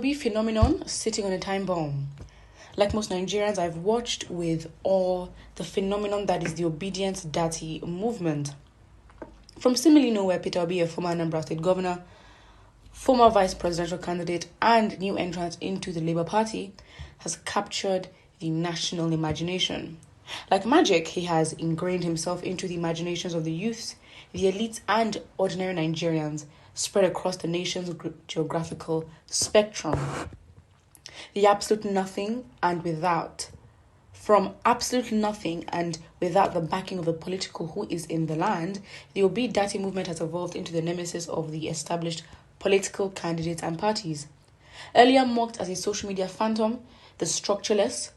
B phenomenon sitting on a time bomb. Like most Nigerians, I've watched with awe the phenomenon that is the obedient dirty movement. From seemingly nowhere, Peter B, a former Anambra State governor, former vice presidential candidate, and new entrant into the Labour Party, has captured the national imagination. Like magic, he has ingrained himself into the imaginations of the youths, the elites, and ordinary Nigerians spread across the nation's geographical spectrum. The absolute nothing and without. From absolute nothing and without the backing of the political who is in the land, the Obi Dati movement has evolved into the nemesis of the established political candidates and parties. Earlier mocked as a social media phantom, the structureless,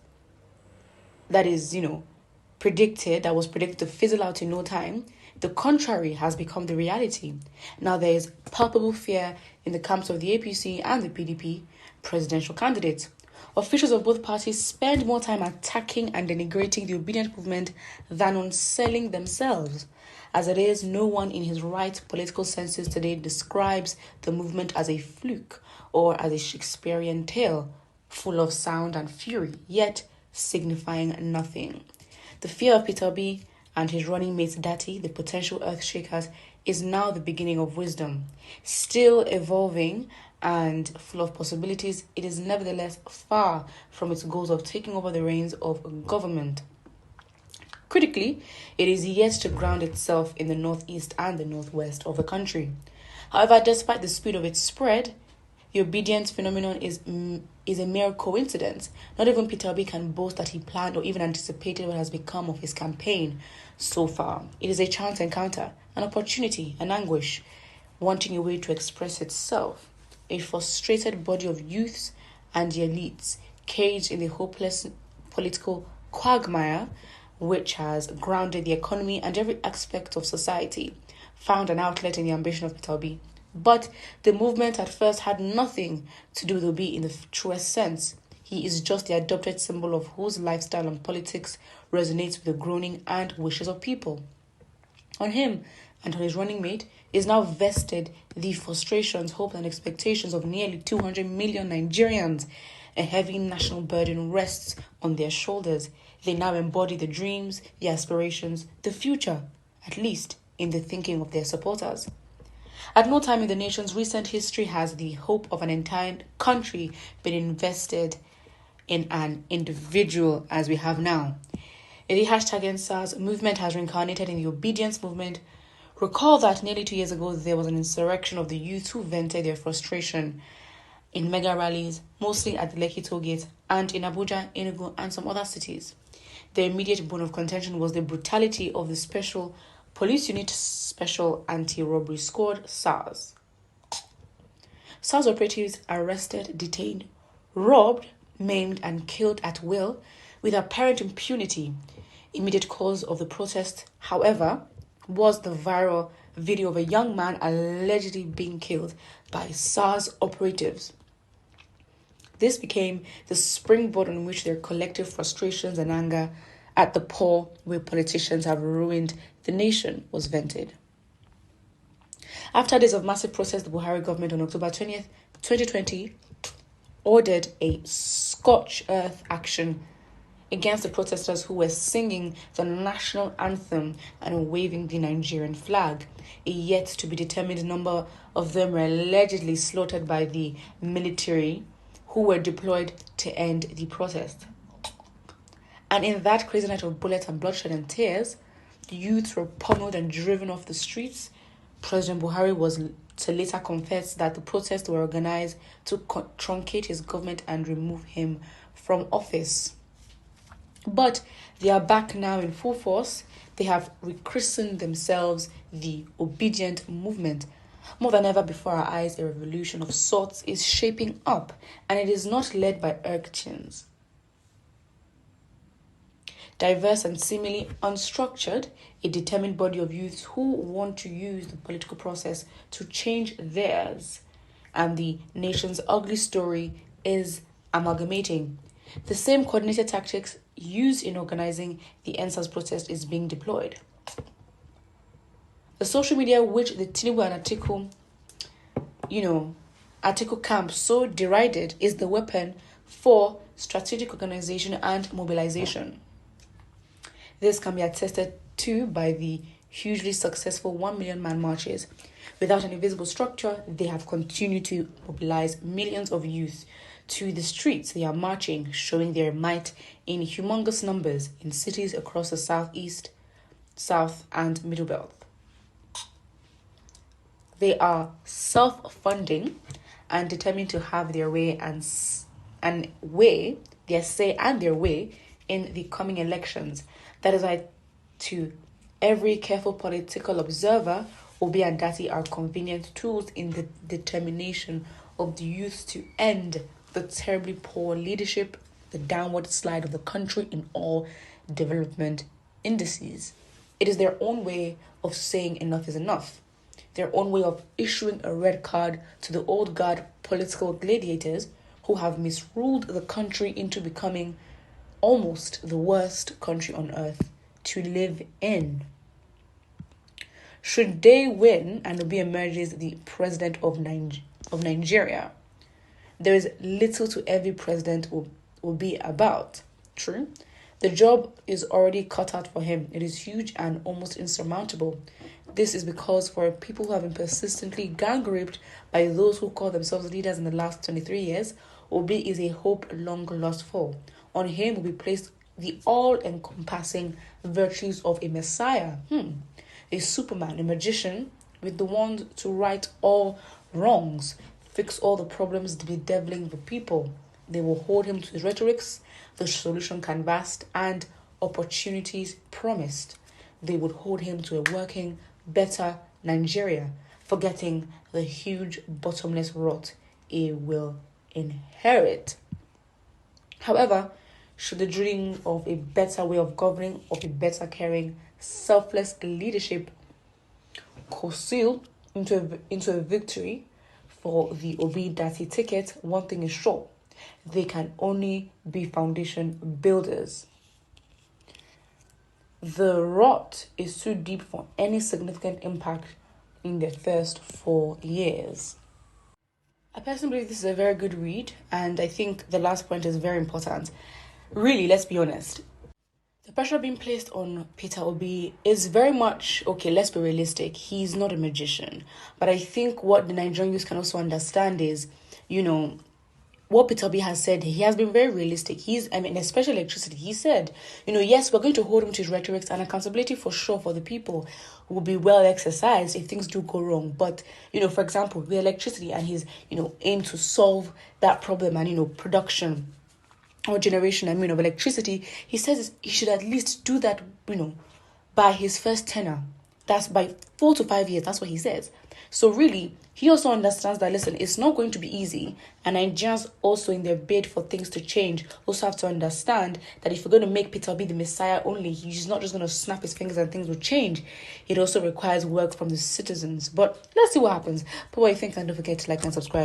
that was predicted to fizzle out in no time, the contrary has become the reality. Now there is palpable fear in the camps of the APC and the PDP presidential candidates. Officials of both parties spend more time attacking and denigrating the obedient movement than on selling themselves. As it is, no one in his right political senses today describes the movement as a fluke or as a Shakespearean tale, full of sound and fury, yet signifying nothing. The fear of Peter B and his running mate Dati, the potential earthshakers, is now the beginning of wisdom. Still evolving and full of possibilities, it is nevertheless far from its goals of taking over the reins of government. Critically, it is yet to ground itself in the northeast and the northwest of the country. However, despite the speed of its spread, the obedience phenomenon is a mere coincidence. Not even Peter Obi can boast that he planned or even anticipated what has become of his campaign so far. It is a chance encounter, an opportunity, an anguish, wanting a way to express itself. A frustrated body of youths and the elites caged in the hopeless political quagmire which has grounded the economy and every aspect of society, found an outlet in the ambition of Peter Obi. But the movement at first had nothing to do with Obi in the truest sense. He is just the adopted symbol of whose lifestyle and politics resonates with the groaning and wishes of people. On him and on his running mate is now vested the frustrations, hopes, and expectations of nearly 200 million Nigerians. A heavy national burden rests on their shoulders. They now embody the dreams, the aspirations, the future, at least in the thinking of their supporters. At no time in the nation's recent history has the hope of an entire country been invested in an individual as we have now. The #EndSARS movement has reincarnated in the obedience movement. Recall that nearly 2 years ago, there was an insurrection of the youth who vented their frustration in mega rallies, mostly at the Lekki toll gate, and in Abuja, Enugu, and some other cities. The immediate bone of contention was the brutality of the Special Police Unit Special Anti-Robbery Squad, SARS. SARS operatives arrested, detained, robbed, maimed, and killed at will with apparent impunity. Immediate cause of the protest, however, was the viral video of a young man allegedly being killed by SARS operatives. This became the springboard on which their collective frustrations and anger at the poor way politicians have ruined the nation was vented. After days of massive protest, the Buhari government on October 20th, 2020, ordered a scorched earth action against the protesters who were singing the national anthem and waving the Nigerian flag. A yet to be determined number of them were allegedly slaughtered by the military who were deployed to end the protest. And in that crazy night of bullets and bloodshed and tears, the youths were pummeled and driven off the streets. President Buhari was to later confess that the protests were organized to truncate his government and remove him from office. But they are back now in full force. They have rechristened themselves the obedient movement. More than ever before our eyes, a revolution of sorts is shaping up, and it is not led by urchins. Diverse and seemingly unstructured, a determined body of youths who want to use the political process to change theirs. And the nation's ugly story is amalgamating. The same coordinated tactics used in organizing the EndSARS protest is being deployed. The social media which the Tinubu and Atiku, Atiku camp so derided is the weapon for strategic organization and mobilization. This can be attested to by the hugely successful 1 million man marches. Without any visible structure, they have continued to mobilize millions of youth to the streets. They are marching, showing their might in humongous numbers in cities across the southeast, south, and middle belt. They are self-funding and determined to have their way their say and their way in the coming elections. That is why, to every careful political observer, Obi and Dati are convenient tools in the determination of the youth to end the terribly poor leadership, the downward slide of the country in all development indices. It is their own way of saying enough is enough. Their own way of issuing a red card to the old guard political gladiators who have misruled the country into becoming almost the worst country on earth to live in. Should they win and Obi emerges the president of Nigeria, there is little to every president will be about. True? The job is already cut out for him. It is huge and almost insurmountable. This is because for people who have been persistently gang raped by those who call themselves leaders in the last 23 years, Obi is a hope long lost for. On him will be placed the all-encompassing virtues of a messiah, a superman, a magician, with the wand to right all wrongs, fix all the problems bedeviling the people. They will hold him to his rhetorics, the solution canvassed, and opportunities promised. They would hold him to a working, better Nigeria, forgetting the huge bottomless rot he will inherit. However, should the dream of a better way of governing, of a better caring, selfless leadership conceal into a victory for the Obi Dati ticket, one thing is sure: they can only be foundation builders. The rot is too deep for any significant impact in their first 4 years. I personally believe this is a very good read, and I think the last point is very important. Really, let's be honest. The pressure being placed on Peter Obi is very much, okay, let's be realistic. He's not a magician. But I think what the Nigerian youth can also understand is, what Peter Obi has said, he has been very realistic. Especially electricity, he said, yes, we're going to hold him to his rhetorics, and accountability for sure for the people will be well exercised if things do go wrong. But, for example, the electricity and his, aim to solve that problem and, production or generation, of electricity, he says he should at least do that, by his first tenure. That's by 4 to 5 years. That's what he says. So really, he also understands that, listen, it's not going to be easy. And Nigerians also, in their bid for things to change, also have to understand that if you're going to make Peter Obi the Messiah only, he's not just going to snap his fingers and things will change. It also requires work from the citizens. But let's see what happens. But what you think, and don't forget to like and subscribe.